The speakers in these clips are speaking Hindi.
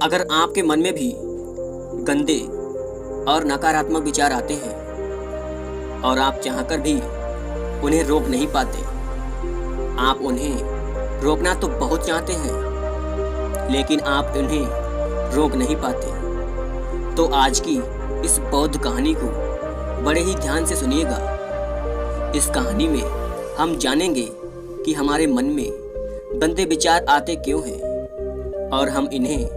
अगर आपके मन में भी गंदे और नकारात्मक विचार आते हैं और आप चाहकर भी उन्हें रोक नहीं पाते, आप उन्हें रोकना तो बहुत चाहते हैं लेकिन आप उन्हें रोक नहीं पाते, तो आज की इस बौद्ध कहानी को बड़े ही ध्यान से सुनिएगा। इस कहानी में हम जानेंगे कि हमारे मन में गंदे विचार आते क्यों हैं और हम इन्हें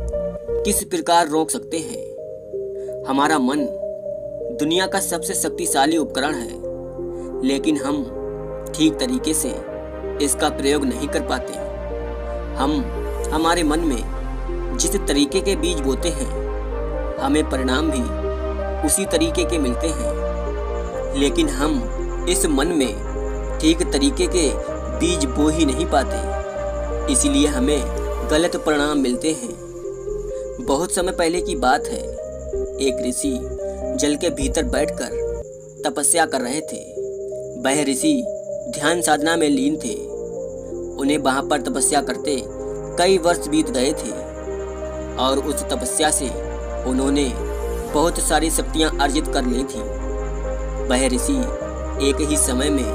किस प्रकार रोक सकते हैं। हमारा मन दुनिया का सबसे शक्तिशाली उपकरण है, लेकिन हम ठीक तरीके से इसका प्रयोग नहीं कर पाते। हम हमारे मन में जिस तरीके के बीज बोते हैं, हमें परिणाम भी उसी तरीके के मिलते हैं, लेकिन हम इस मन में ठीक तरीके के बीज बो ही नहीं पाते, इसलिए हमें गलत परिणाम मिलते हैं। बहुत समय पहले की बात है, एक ऋषि जल के भीतर बैठकर तपस्या कर रहे थे। वह ऋषि ध्यान साधना में लीन थे। उन्हें वहां पर तपस्या करते कई वर्ष बीत गए थे और उस तपस्या से उन्होंने बहुत सारी शक्तियां अर्जित कर ली थी। वह ऋषि एक ही समय में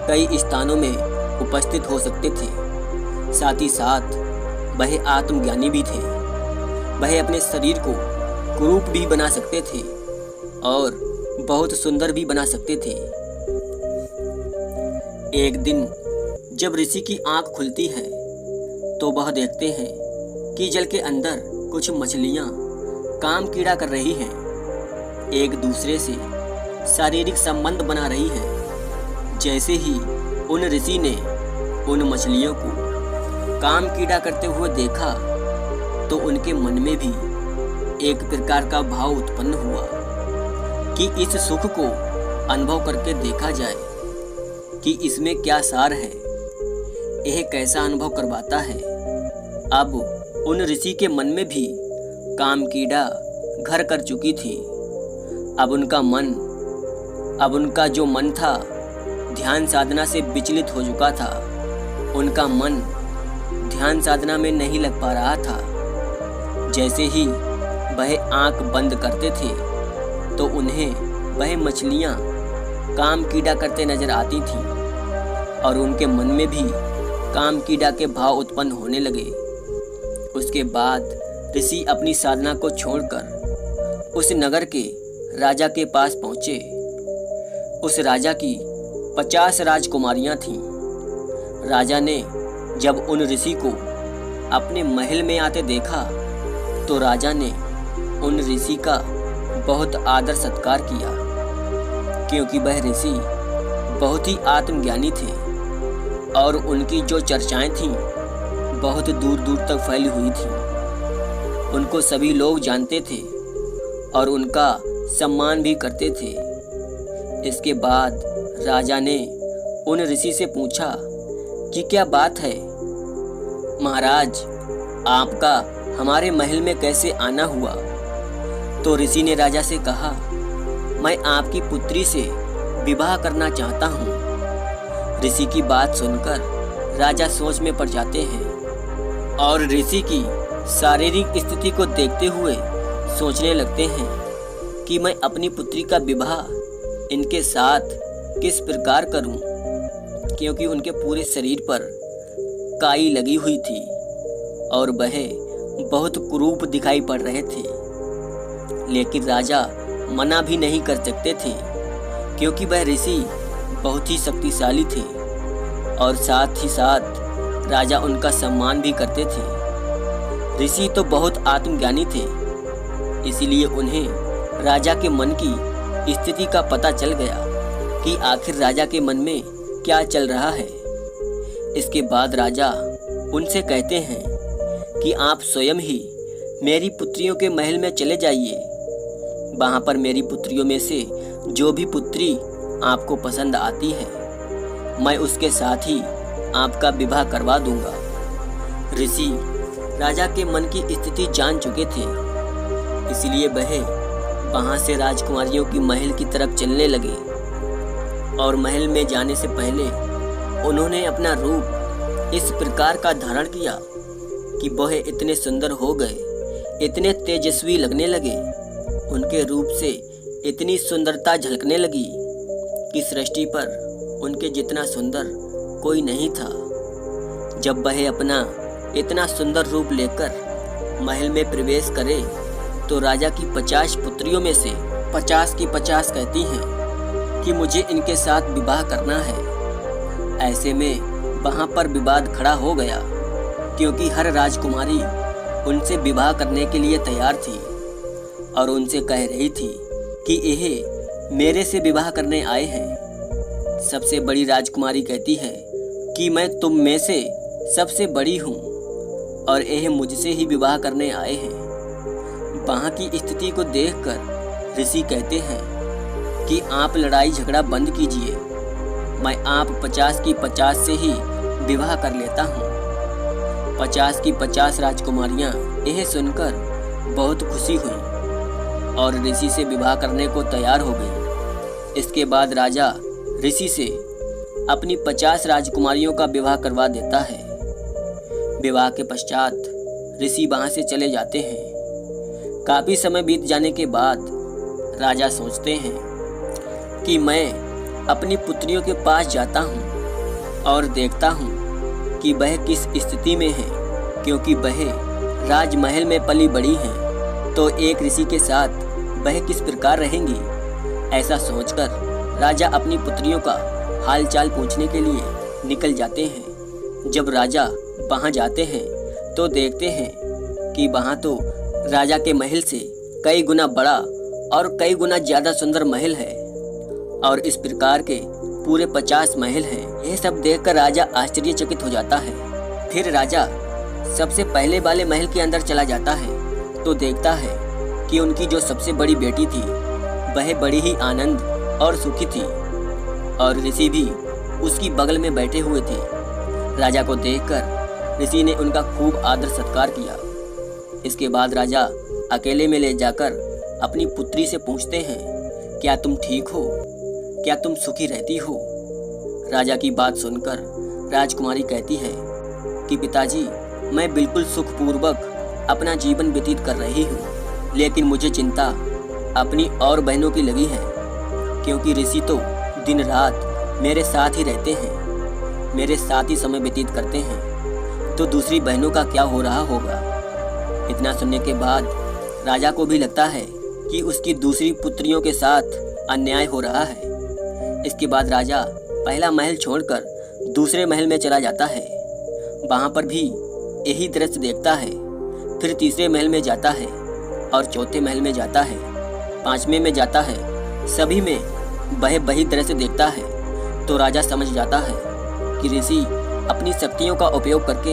कई स्थानों में उपस्थित हो सकते थे, साथ ही साथ वह आत्मज्ञानी भी थे। वह अपने शरीर को कुरूप भी बना सकते थे और बहुत सुंदर भी बना सकते थे। एक दिन जब ऋषि की आंख खुलती है तो वह देखते हैं कि जल के अंदर कुछ मछलियां काम कीड़ा कर रही हैं, एक दूसरे से शारीरिक संबंध बना रही हैं। जैसे ही उन ऋषि ने उन मछलियों को काम कीड़ा करते हुए देखा तो उनके मन में भी एक प्रकार का भाव उत्पन्न हुआ कि इस सुख को अनुभव करके देखा जाए कि इसमें क्या सार है, यह कैसा अनुभव करवाता है। अब उन ऋषि के मन में भी काम कीड़ा घर कर चुकी थी। अब उनका जो मन था ध्यान साधना से विचलित हो चुका था। उनका मन ध्यान साधना में नहीं लग पा रहा था। जैसे ही वह आंख बंद करते थे तो उन्हें वह मछलियां काम कीड़ा करते नजर आती थीं और उनके मन में भी काम कीड़ा के भाव उत्पन्न होने लगे। उसके बाद ऋषि अपनी साधना को छोड़कर उस नगर के राजा के पास पहुंचे। उस राजा की 50 राजकुमारियां थीं। राजा ने जब उन ऋषि को अपने महल में आते देखा तो राजा ने उन ऋषि का बहुत आदर सत्कार किया, क्योंकि वह ऋषि बहुत ही आत्मज्ञानी थे और उनकी जो चर्चाएं थीं बहुत दूर दूर तक फैली हुई थीं। उनको सभी लोग जानते थे और उनका सम्मान भी करते थे। इसके बाद राजा ने उन ऋषि से पूछा कि क्या बात है महाराज, आपका हमारे महल में कैसे आना हुआ। तो ऋषि ने राजा से कहा, मैं आपकी पुत्री से विवाह करना चाहता हूँ। ऋषि की बात सुनकर राजा सोच में पड़ जाते हैं और ऋषि की शारीरिक स्थिति को देखते हुए सोचने लगते हैं कि मैं अपनी पुत्री का विवाह इनके साथ किस प्रकार करूं, क्योंकि उनके पूरे शरीर पर काई लगी हुई थी और वह बहुत कुरूप दिखाई पड़ रहे थे। लेकिन राजा मना भी नहीं कर सकते थे, क्योंकि वह ऋषि बहुत ही शक्तिशाली थे और साथ ही साथ राजा उनका सम्मान भी करते थे। ऋषि तो बहुत आत्मज्ञानी थे, इसलिए उन्हें राजा के मन की स्थिति का पता चल गया कि आखिर राजा के मन में क्या चल रहा है। इसके बाद राजा उनसे कहते हैं कि आप स्वयं ही मेरी पुत्रियों के महल में चले जाइए। वहाँ पर मेरी पुत्रियों में से जो भी पुत्री आपको पसंद आती है, मैं उसके साथ ही आपका विवाह करवा दूंगा। ऋषि राजा के मन की स्थिति जान चुके थे, इसलिए वह वहाँ से राजकुमारियों की महल की तरफ चलने लगे और महल में जाने से पहले उन्होंने अपना रूप इस प्रकार का धारण किया कि वह इतने सुंदर हो गए इतने तेजस्वी लगने लगे, उनके रूप से इतनी सुंदरता झलकने लगी कि सृष्टि पर उनके जितना सुंदर कोई नहीं था। जब वह अपना इतना सुंदर रूप लेकर महल में प्रवेश करे तो राजा की 50 पुत्रियों में से 50 की 50 कहती हैं कि मुझे इनके साथ विवाह करना है। ऐसे में वहाँ पर विवाद खड़ा हो गया, क्योंकि हर राजकुमारी उनसे विवाह करने के लिए तैयार थी और उनसे कह रही थी कि यह मेरे से विवाह करने आए हैं। सबसे बड़ी राजकुमारी कहती है कि मैं तुम में से सबसे बड़ी हूँ और यह मुझसे ही विवाह करने आए हैं। वहाँ की स्थिति को देखकर ऋषि कहते हैं कि आप लड़ाई झगड़ा बंद कीजिए, मैं आप 50 की 50 से ही विवाह कर लेता हूँ। 50 की 50 राजकुमारियाँ यह सुनकर बहुत खुशी हुई और ऋषि से विवाह करने को तैयार हो गई। इसके बाद राजा ऋषि से अपनी 50 राजकुमारियों का विवाह करवा देता है। विवाह के पश्चात ऋषि वहाँ से चले जाते हैं। काफ़ी समय बीत जाने के बाद राजा सोचते हैं कि मैं अपनी पुत्रियों के पास जाता हूँ और देखता हूँ कि वह किस स्थिति में है, क्योंकि वह राजमहल में पली बड़ी हैं, तो एक ऋषि के साथ वह किस प्रकार रहेंगी। ऐसा सोचकर राजा अपनी पुत्रियों का हालचाल पूछने के लिए निकल जाते हैं। जब राजा वहाँ जाते हैं तो देखते हैं कि वहाँ तो राजा के महल से कई गुना बड़ा और कई गुना ज़्यादा सुंदर महल है और इस प्रकार के पूरे 50 महल हैं। यह सब देखकर राजा आश्चर्यचकित हो जाता है। फिर राजा सबसे पहले वाले महल के अंदर चला जाता है तो देखता है कि उनकी जो सबसे बड़ी बेटी थी वह बड़ी ही आनंद और सुखी थी और ऋषि भी उसकी बगल में बैठे हुए थे। राजा को देखकर ऋषि ने उनका खूब आदर सत्कार किया। इसके बाद राजा अकेले में ले जाकर अपनी पुत्री से पूछते हैं, क्या तुम ठीक हो? क्या तुम सुखी रहती हो? राजा की बात सुनकर राजकुमारी कहती है कि पिताजी, मैं बिल्कुल सुखपूर्वक अपना जीवन व्यतीत कर रही हूँ, लेकिन मुझे चिंता अपनी और बहनों की लगी है, क्योंकि ऋषि तो दिन रात मेरे साथ ही रहते हैं, मेरे साथ ही समय व्यतीत करते हैं, तो दूसरी बहनों का क्या हो रहा होगा। इतना सुनने के बाद राजा को भी लगता है कि उसकी दूसरी पुत्रियों के साथ अन्याय हो रहा है। इसके बाद राजा पहला महल छोड़कर दूसरे महल में चला जाता है। वहाँ पर भी यही दृश्य देखता है। फिर तीसरे महल में जाता है और चौथे महल में जाता है, पांचवें में जाता है। सभी में वह वही दृश्य देखता है। तो राजा समझ जाता है कि ऋषि अपनी शक्तियों का उपयोग करके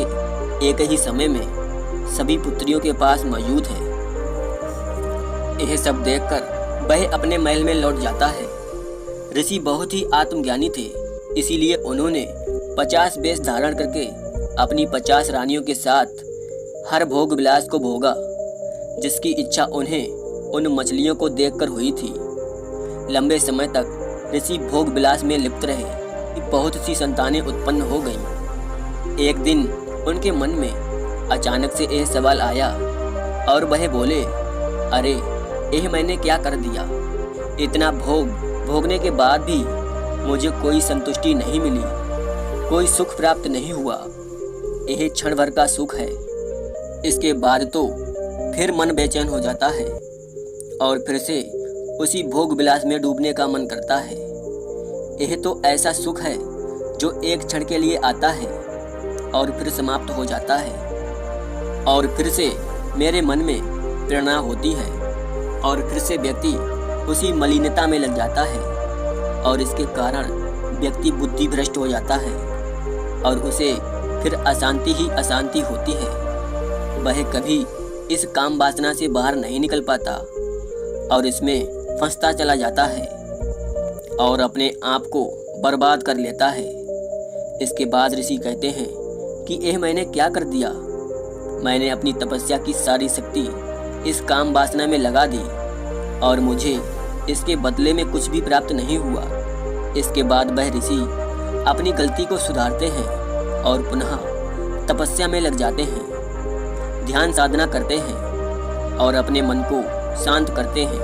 एक ही समय में सभी पुत्रियों के पास मौजूद है। यह सब देखकर वह अपने महल में लौट जाता है। ऋषि बहुत ही आत्मज्ञानी थे, इसीलिए उन्होंने 50 वेश धारण करके अपनी 50 रानियों के साथ हर भोग विलास को भोगा, जिसकी इच्छा उन्हें उन मछलियों को देखकर हुई थी। लंबे समय तक ऋषि भोग विलास में लिप्त रहे। बहुत सी संतानें उत्पन्न हो गईं। एक दिन उनके मन में अचानक से यह सवाल आया और वह बोले, अरे यह मैंने क्या कर दिया? इतना भोगने के बाद भी मुझे कोई संतुष्टि नहीं मिली, कोई सुख प्राप्त नहीं हुआ। यह क्षण भर का सुख है। इसके बाद तो फिर मन बेचैन हो जाता है और फिर से उसी भोग विलास में डूबने का मन करता है। यह तो ऐसा सुख है जो एक क्षण के लिए आता है और फिर समाप्त हो जाता है और फिर से मेरे मन में प्रेरणा होती है और फिर से व्यक्ति उसी मलिनता में लग जाता है और इसके कारण व्यक्ति बुद्धि भ्रष्ट हो जाता है और उसे फिर अशांति ही अशांति होती है। वह कभी इस काम वासना से बाहर नहीं निकल पाता और इसमें फंसता चला जाता है और अपने आप को बर्बाद कर लेता है। इसके बाद ऋषि कहते हैं कि यह मैंने क्या कर दिया? मैंने अपनी तपस्या की सारी शक्ति इस काम वासना में लगा दी और मुझे इसके बदले में कुछ भी प्राप्त नहीं हुआ। इसके बाद वह ऋषि अपनी गलती को सुधारते हैं और पुनः तपस्या में लग जाते हैं, ध्यान साधना करते हैं और अपने मन को शांत करते हैं।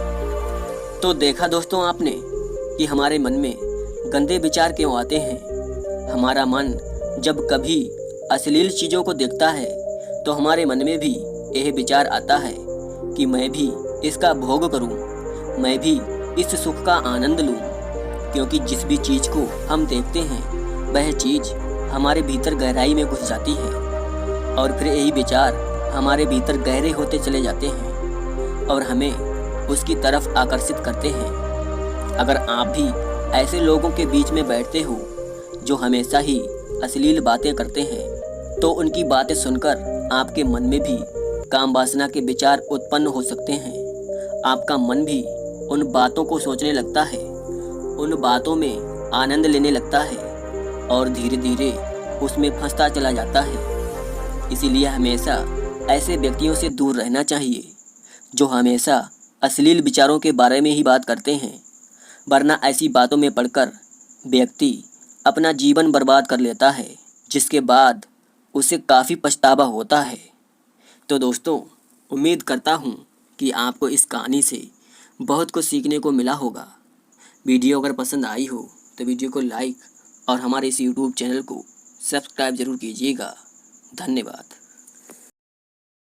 तो देखा दोस्तों आपने कि हमारे मन में गंदे विचार क्यों आते हैं। हमारा मन जब कभी अश्लील चीज़ों को देखता है तो हमारे मन में भी यह विचार आता है कि मैं भी इसका भोग करूं, मैं भी इस सुख का आनंद लूं। क्योंकि जिस भी चीज़ को हम देखते हैं वह चीज़ हमारे भीतर गहराई में घुस जाती है और फिर यही विचार हमारे भीतर गहरे होते चले जाते हैं और हमें उसकी तरफ आकर्षित करते हैं। अगर आप भी ऐसे लोगों के बीच में बैठते हो जो हमेशा ही अश्लील बातें करते हैं तो उनकी बातें सुनकर आपके मन में भी काम वासना के विचार उत्पन्न हो सकते हैं। आपका मन भी उन बातों को सोचने लगता है, उन बातों में आनंद लेने लगता है और धीरे धीरे उसमें फंसता चला जाता है। इसीलिए हमेशा ऐसे व्यक्तियों से दूर रहना चाहिए जो हमेशा अश्लील विचारों के बारे में ही बात करते हैं, वरना ऐसी बातों में पड़कर व्यक्ति अपना जीवन बर्बाद कर लेता है, जिसके बाद उसे काफ़ी पछतावा होता है। तो दोस्तों, उम्मीद करता हूँ कि आपको इस कहानी से बहुत कुछ सीखने को मिला होगा। वीडियो अगर पसंद आई हो तो वीडियो को लाइक और हमारे इस YouTube चैनल को सब्सक्राइब ज़रूर कीजिएगा। धन्यवाद।